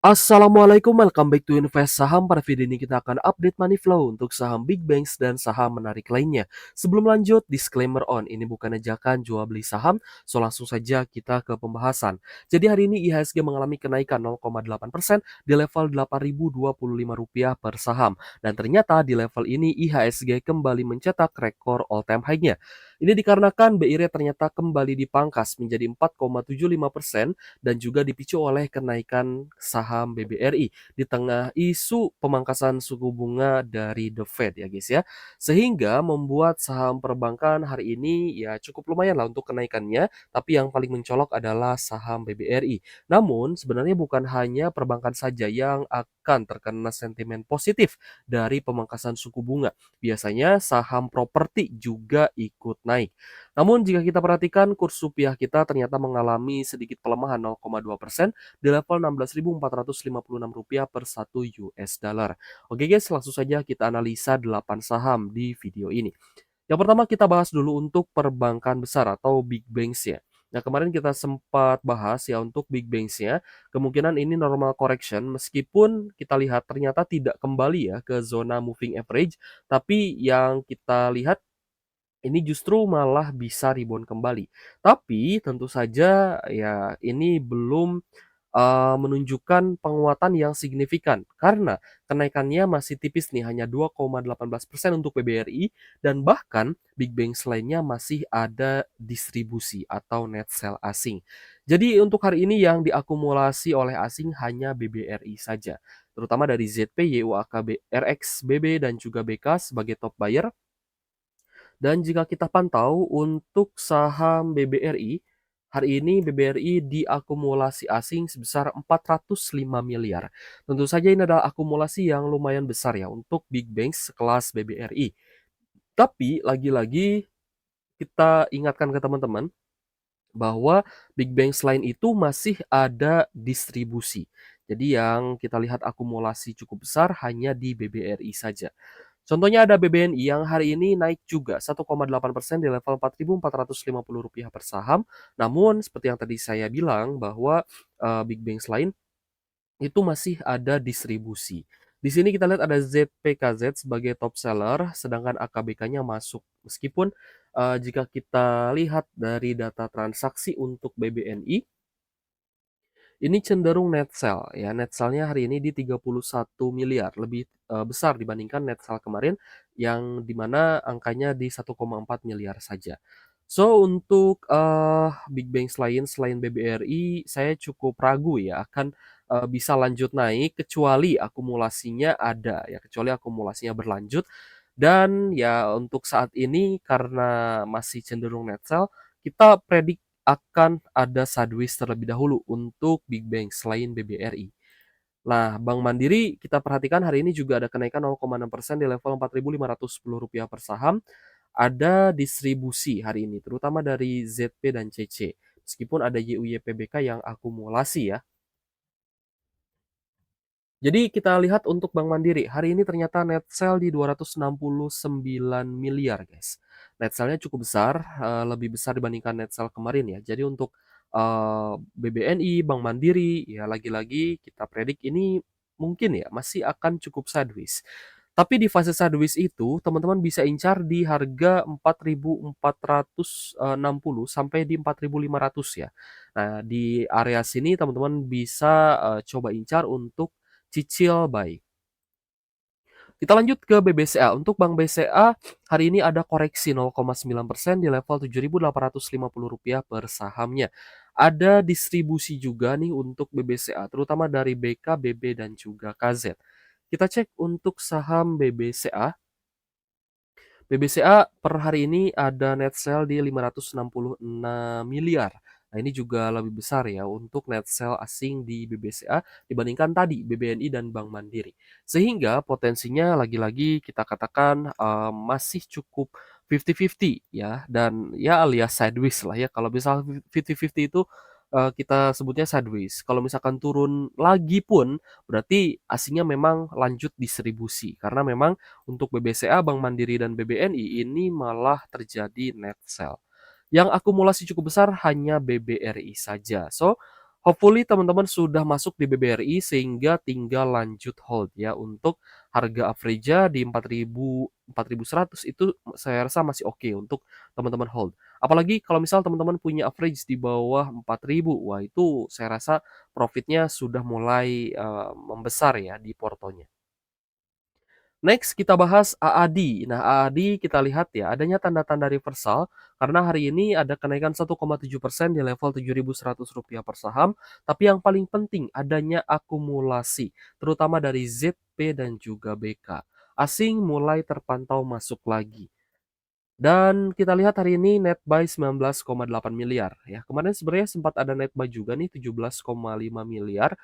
Assalamualaikum, welcome back to Invest Saham. Pada video ini kita akan update money flow untuk saham big banks dan saham menarik lainnya. Sebelum lanjut, disclaimer on, ini bukan ajakan jual beli saham, so langsung saja kita ke pembahasan. Jadi hari ini IHSG mengalami kenaikan 0,8% di level Rp8.025 per saham. Dan ternyata di level ini IHSG kembali mencetak rekor all time high-nya. Ini dikarenakan BI rate ternyata kembali dipangkas menjadi 4,75% dan juga dipicu oleh kenaikan saham BBRI di tengah isu pemangkasan suku bunga dari The Fed ya guys ya. Sehingga membuat saham perbankan hari ini ya cukup lumayan lah untuk kenaikannya, tapi yang paling mencolok adalah saham BBRI. Namun sebenarnya bukan hanya perbankan saja yang akan terkena sentimen positif dari pemangkasan suku bunga. Biasanya saham properti juga ikut naik. Namun jika kita perhatikan kurs rupiah kita ternyata mengalami sedikit pelemahan 0,2% di level Rp16.456 per 1 US dollar. Oke guys, langsung saja kita analisa 8 saham di video ini. Yang pertama kita bahas dulu untuk perbankan besar atau big banks ya. Nah, kemarin kita sempat bahas ya untuk big banks-nya, kemungkinan ini normal correction meskipun kita lihat ternyata tidak kembali ya ke zona moving average, tapi yang kita lihat ini justru malah bisa rebound kembali. Tapi tentu saja ya ini belum menunjukkan penguatan yang signifikan karena kenaikannya masih tipis nih, hanya 2,18% untuk PBRI dan bahkan big banks lainnya masih ada distribusi atau net sell asing. Jadi untuk hari ini yang diakumulasi oleh asing hanya BBRI saja, terutama dari ZP, YUAKB, RXBB dan juga BK sebagai top buyer. Dan jika kita pantau untuk saham BBRI, hari ini BBRI diakumulasi asing sebesar 405 miliar. Tentu saja ini adalah akumulasi yang lumayan besar ya untuk big banks sekelas BBRI. Tapi lagi-lagi kita ingatkan ke teman-teman bahwa big banks lain itu masih ada distribusi. Jadi yang kita lihat akumulasi cukup besar hanya di BBRI saja. Contohnya ada BBNI yang hari ini naik juga 1,8% di level Rp4.450 per saham. Namun seperti yang tadi saya bilang bahwa big banks lain itu masih ada distribusi. Di sini kita lihat ada ZPKZ sebagai top seller, sedangkan AKBK-nya masuk. Meskipun jika kita lihat dari data transaksi untuk BBNI, ini cenderung net sell ya. Net sell-nya hari ini di 31 miliar, lebih besar dibandingkan net sell kemarin yang dimana angkanya di 1,4 miliar saja. So untuk big banks lain selain BBRI, saya cukup ragu ya akan bisa lanjut naik kecuali akumulasinya ada ya, kecuali akumulasinya berlanjut. Dan ya untuk saat ini karena masih cenderung net sell, kita predik akan ada sideways terlebih dahulu untuk big bank selain BBRI. Nah, Bank Mandiri kita perhatikan hari ini juga ada kenaikan 0,6% di level Rp4.510 per saham. Ada distribusi hari ini, terutama dari ZP dan CC. Meskipun ada YUYPBK yang akumulasi ya. Jadi kita lihat untuk Bank Mandiri, hari ini ternyata net sell di 269 miliar guys. Net sell-nya cukup besar, lebih besar dibandingkan net sell kemarin ya. Jadi untuk BBNI, Bank Mandiri, ya lagi-lagi kita predik ini mungkin ya masih akan cukup sideways. Tapi di fase sideways itu teman-teman bisa incar di harga 4.460 sampai di 4.500 ya. Nah, di area sini teman-teman bisa coba incar untuk cicil buy. Kita lanjut ke BBCA. Untuk Bank BCA, hari ini ada koreksi 0,9% di level Rp7.850 per sahamnya. Ada distribusi juga nih untuk BBCA, terutama dari BK, BB, dan juga KZ. Kita cek untuk saham BBCA. BBCA per hari ini ada net sell di 566 miliar. Nah, ini juga lebih besar ya untuk net sell asing di BBCA dibandingkan tadi BBNI dan Bank Mandiri. Sehingga potensinya lagi-lagi kita katakan masih cukup 50-50 ya, dan ya alias sideways lah ya. Kalau misal 50-50 itu kita sebutnya sideways. Kalau misalkan turun lagi pun berarti asingnya memang lanjut distribusi karena memang untuk BBCA, Bank Mandiri, dan BBNI ini malah terjadi net sell. Yang akumulasi cukup besar hanya BBRI saja. So, Hopefully teman-teman sudah masuk di BBRI sehingga tinggal lanjut hold ya untuk harga average-nya di 4.100 itu saya rasa masih oke untuk teman-teman hold. Apalagi kalau misal teman-teman punya average di bawah 4.000, wah itu saya rasa profitnya sudah mulai, membesar ya di portonya. Next kita bahas AAD. Nah, AAD kita lihat ya, adanya tanda-tanda reversal karena hari ini ada kenaikan 1,7% di level Rp7.100 per saham. Tapi yang paling penting adanya akumulasi, terutama dari ZP dan juga BK. Asing mulai terpantau masuk lagi. Dan kita lihat hari ini net buy 19,8 miliar ya. Kemarin sebenarnya sempat ada net buy juga nih 17,5 miliar.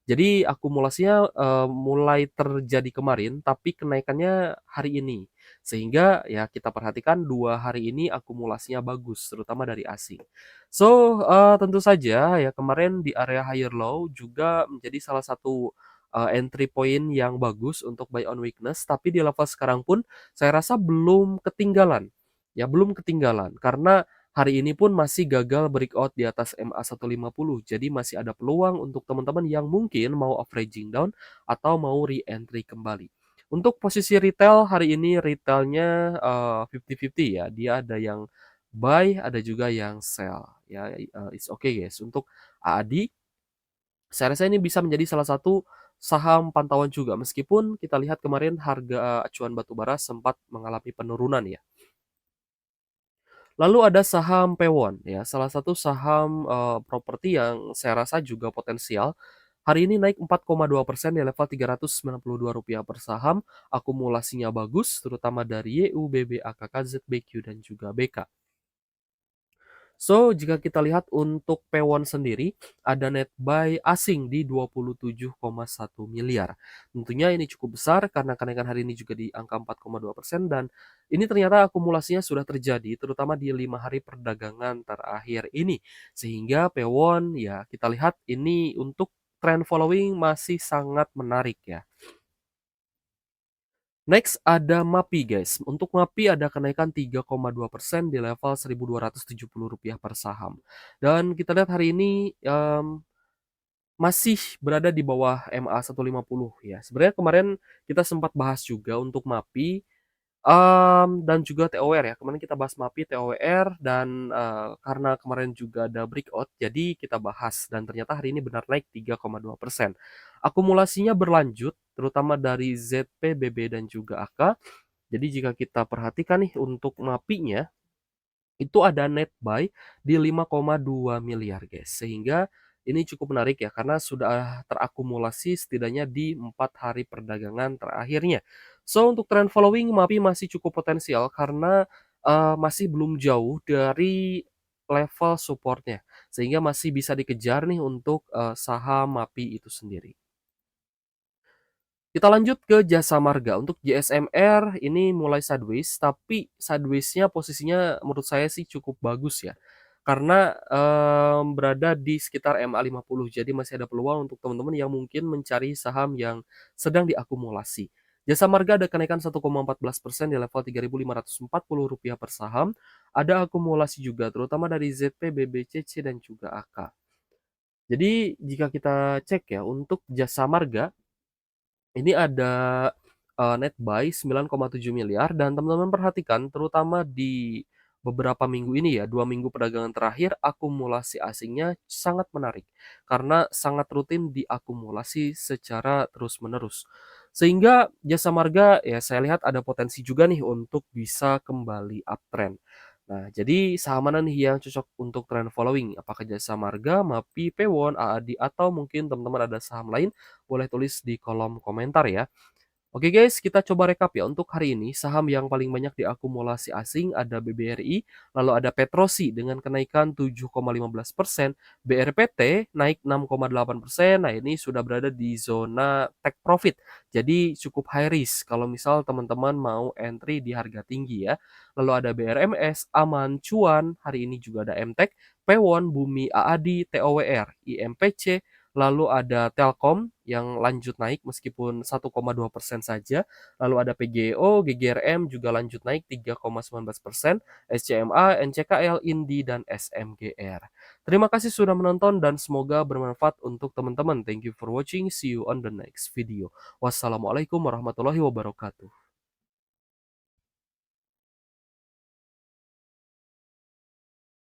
Jadi akumulasinya, mulai terjadi kemarin, tapi kenaikannya hari ini. Sehingga ya kita perhatikan 2 hari ini akumulasinya bagus, terutama dari asing. So, tentu saja ya kemarin di area higher low juga menjadi salah satu, entry point yang bagus untuk buy on weakness, tapi di level sekarang pun saya rasa belum ketinggalan. Ya belum ketinggalan, karena hari ini pun masih gagal breakout di atas MA150, jadi masih ada peluang untuk teman-teman yang mungkin mau averaging down atau mau re-entry kembali. Untuk posisi retail hari ini retailnya 50-50 ya, dia ada yang buy, ada juga yang sell ya, it's okay guys. Untuk AAD, saya rasa ini bisa menjadi salah satu saham pantauan juga, meskipun kita lihat kemarin harga acuan batubara sempat mengalami penurunan ya. Lalu ada saham Pewon ya, salah satu saham, properti yang saya rasa juga potensial. Hari ini naik 4,2% di level Rp392 per saham, akumulasinya bagus terutama dari YU, BBA, KKZ, BQ, dan juga BK. So, jika kita lihat untuk Pewon sendiri, ada net buy asing di 27,1 miliar. Tentunya ini cukup besar karena kenaikan hari ini juga di angka 4,2% dan ini ternyata akumulasinya sudah terjadi terutama di 5 hari perdagangan terakhir ini. Sehingga Pewon ya kita lihat ini untuk trend following masih sangat menarik ya. Next ada MAPI guys. Untuk MAPI ada kenaikan 3,2% di level Rp1.270 per saham. Dan kita lihat hari ini masih berada di bawah MA150 ya. Sebenarnya kemarin kita sempat bahas juga untuk MAPI dan juga TOWR ya. Kemarin kita bahas MAPI, TOWR dan, karena kemarin juga ada breakout, jadi kita bahas dan ternyata hari ini benar naik 3,2%. Akumulasinya berlanjut, terutama dari ZP, BB, dan juga AK. Jadi jika kita perhatikan nih untuk MAPI-nya, itu ada net buy di 5,2 miliar guys. Sehingga ini cukup menarik ya karena sudah terakumulasi setidaknya di 4 hari perdagangan terakhirnya. So untuk trend following MAPI masih cukup potensial karena masih belum jauh dari level supportnya. Sehingga masih bisa dikejar nih untuk saham MAPI itu sendiri. Kita lanjut ke Jasa Marga. Untuk JSMR ini mulai sideways, tapi sideways-nya posisinya menurut saya sih cukup bagus ya. Karena, berada di sekitar MA50, jadi masih ada peluang untuk teman-teman yang mungkin mencari saham yang sedang diakumulasi. Jasa Marga ada kenaikan 1,14% di level Rp3.540 per saham. Ada akumulasi juga terutama dari ZP, BBCC, dan juga AK. Jadi jika kita cek ya untuk Jasa Marga ini ada, net buy 9,7 miliar dan teman-teman perhatikan terutama di beberapa minggu ini ya, 2 minggu perdagangan terakhir akumulasi asingnya sangat menarik, karena sangat rutin diakumulasi secara terus-menerus. Sehingga Jasa Marga ya saya lihat ada potensi juga nih untuk bisa kembali uptrend. Nah, jadi saham mana nih yang cocok untuk trend following? Apakah Jasa Marga, MAPI, Pewon, AAD, atau mungkin teman-teman ada saham lain? Boleh tulis di kolom komentar ya. Oke guys, kita coba rekap ya. Untuk hari ini, saham yang paling banyak diakumulasi asing ada BBRI, lalu ada Petrosi dengan kenaikan 7,15%, BRPT naik 6,8%. Nah, ini sudah berada di zona take profit. Jadi cukup high risk kalau misal teman-teman mau entry di harga tinggi ya. Lalu ada BRMS, Aman, Cuan, hari ini juga ada MTEK, Pewon, Bumi, AAD, TOWR, IMPC, lalu ada Telkom yang lanjut naik meskipun 1,2% saja, lalu ada PGO, GGRM juga lanjut naik 3,19%, SCMA, NCKL, Indi, dan SMGR. Terima kasih sudah menonton dan semoga bermanfaat untuk teman-teman. Thank you for watching. See you on the next video. Wassalamualaikum warahmatullahi wabarakatuh.